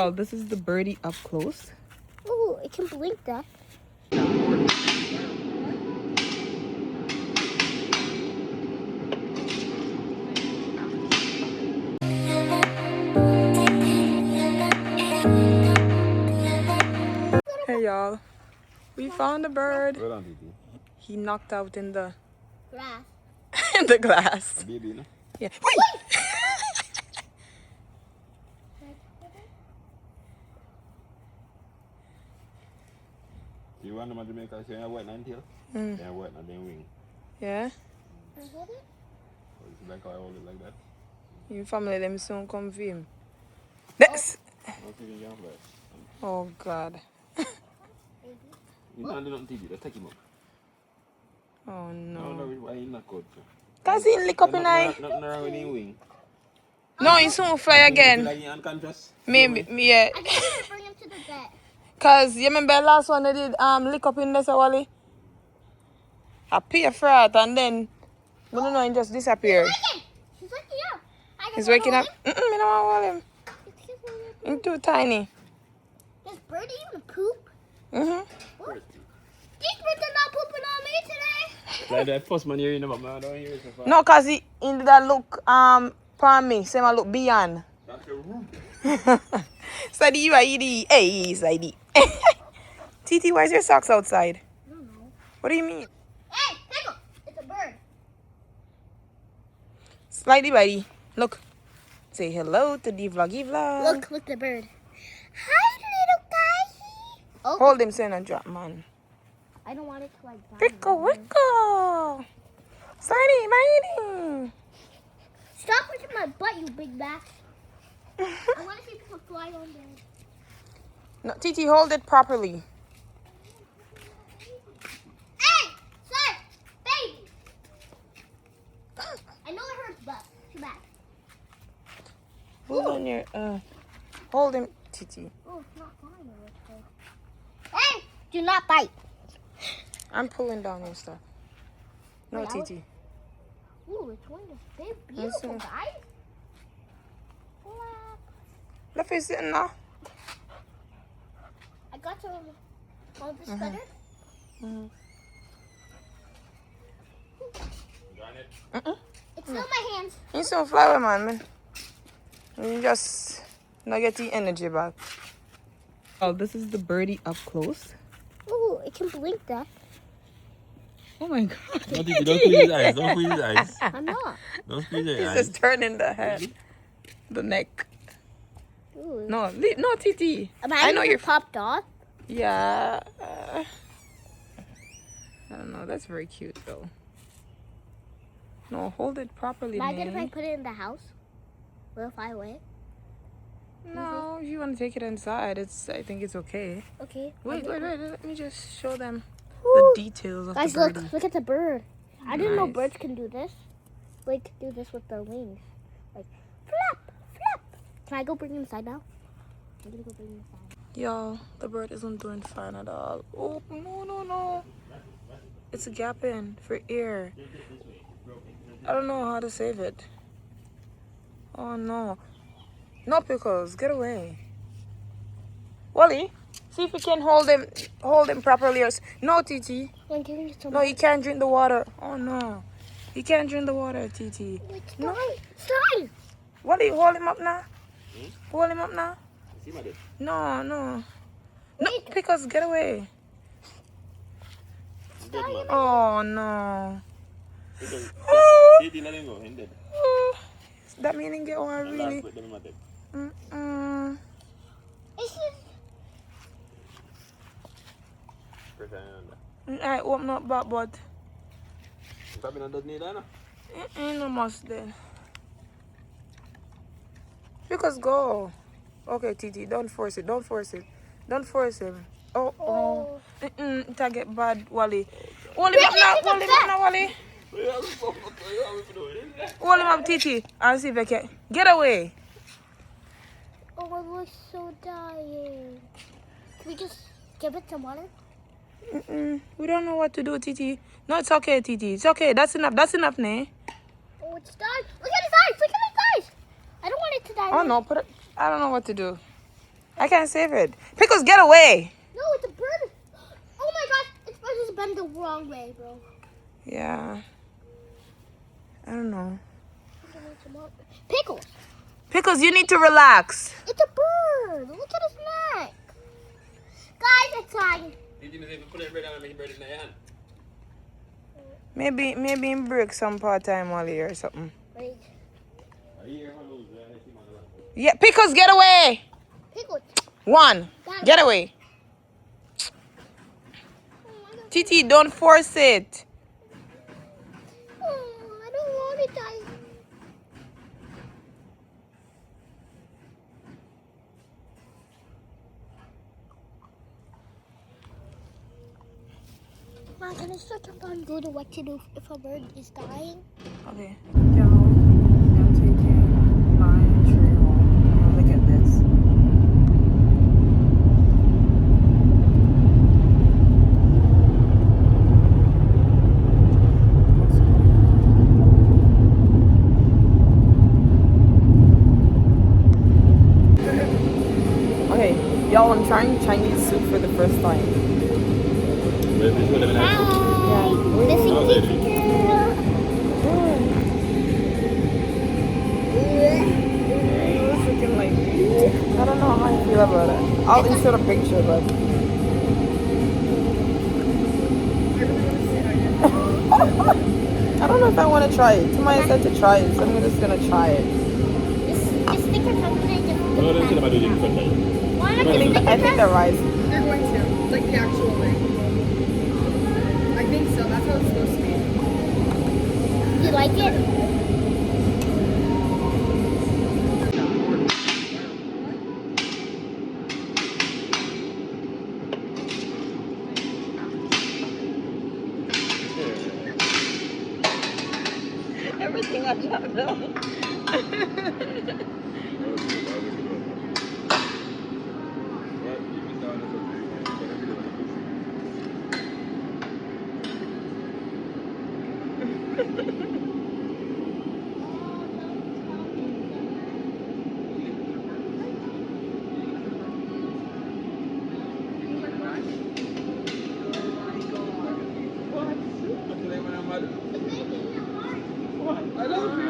Oh, this is the birdie up close. Oh, it can blink that. Hey y'all, we found a bird. Well done, Titi. He knocked out in the Grass. in the glass. A baby, no? Yeah. Wait. You want them to make us say wet until? Mm. Then wet and then wing. Yeah. Can I hold it? So it's like I hold it like that. Your family them soon come for him. This. Not even young flesh. Oh God. You can't do nothing to Titi, just take him up. Oh No, no. why you not good? Cause he lick up in eye. Nothing wrong with his wing. No, he soon fly again. Like he unconscious. Maybe, yeah. I just need to bring him to the vet. Cause you remember the last one they did lick up in this Wally? I pay for it and then no, he just disappeared. He's waking up. He's waking up. I don't want to hold him. He's too tiny. Does Birdie even poop? Mhm. What? These birds are not pooping on me today. Like that first man here in the mouth, I don't hear it so far. No, cause he did that look for me. Say I look beyond. That's the root. Sadie, you are eating. Hey, Sadie. Titi, why is your socks outside? I don't know. What do you mean? Hey, Pickle! It's a bird. Slidey buddy. Look. Say hello to the vloggy vlog. Look the bird. Hi, little guy. Oh, Hold him, saying a drop, man. I don't want it to like die. Pickle, wickle. Slidey buddy. Stop pushing my butt, you big back. I want to see people fly on there. No, Titi, hold it properly. Hey, sir, baby. I know it hurts, but too bad. Hold on your hold him, Titi. Oh, it's not flying. Hey, do not bite. I'm pulling down your stuff. No, Wait, Titi. Ooh, it's one of the big, beautiful Listen. guys. Let me sit now. I got some on this better. It's still in my hands. You some flower man. You just not get the energy back. Oh, this is the birdie up close. Ooh, it can blink that. Oh my God. Don't squeeze his eyes. Don't squeeze his eyes. I'm not. Don't squeeze his He's eyes. just turning the head, the neck. Ooh. No, no, Titi. I know you're. popped off. Yeah. I don't know. That's very cute though. No, hold it properly, Imagine if I man. put it in the house. Will it fly away? No, if you want to take it inside, I think it's okay. Okay. Wait. Let me just show them Ooh. the details of Guys, the birdie. look at the bird. I didn't know Nice. birds can do this. Like, do this with their wings. Like, flap, flap. Can I go bring him inside now? I'm gonna go bring him inside. Yo, the bird isn't doing fine at all. Oh, no. It's a gap in for air. I don't know how to save it. Oh, no. No, Pickles, get away. Wally, see if you can hold him properly. No, Titi. I'm giving you some. No, he can't drink the water. Oh, no. He can't drink the water, Titi. No. Stop! Wally, hold him up now. Hold him up now. See my dick? No. No, Pickles, get away. Dead man. Oh, no. Titi, let him go. He's dead. That meaning get one And really. last with them in my dick. It's just... Pressure on that. I open up back, but You probably not doesn't need that, no? no must then. Because go. Okay, Titi, don't force it. Don't force him. Oh. It get bad, Wally. Hold him up now, Wally. Hold him up, Titi. And see if I can. Get away. Oh, I was so dying. Can we just give it some water? We don't know what to do, Titi. No, it's okay, Titi. It's okay. That's enough, ne? Oh, it's done. Look at his eyes. I don't want it to die. Oh, no. I don't know what to do. I can't save it. Pickles, get away. No, it's a bird. Oh my gosh, it's supposed to bend the wrong way, bro. Yeah. I don't know. Pickles. Pickles, you need to relax. It's a bird. Look at his neck. Guys, it's fine. Maybe him break some part-time while here or something. Wait. Yeah, Pickles, get away. Pickles. 1. Get away. Titi, don't force it. Oh, I don't want to die. Mom, can I search up on Google what to do if a bird is dying? Okay. Yo, I'm taking my tree home. Look at this. Okay, y'all, I'm trying Chinese soup for the first time. Hi. This is Kiki girl. It's looking like, I don't know how I feel about it. I'll insert a picture, but I don't know if I want to try it. Somebody said to try it, so I'm just gonna try it. This sticker comes in just No, don't say about doing it different time. I think the rice. They're going to, like the actual way. I think so. That's how it's supposed to be. You like it? Everything I dropped down. I love you.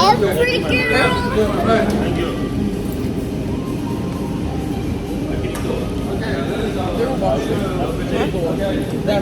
Every girl. That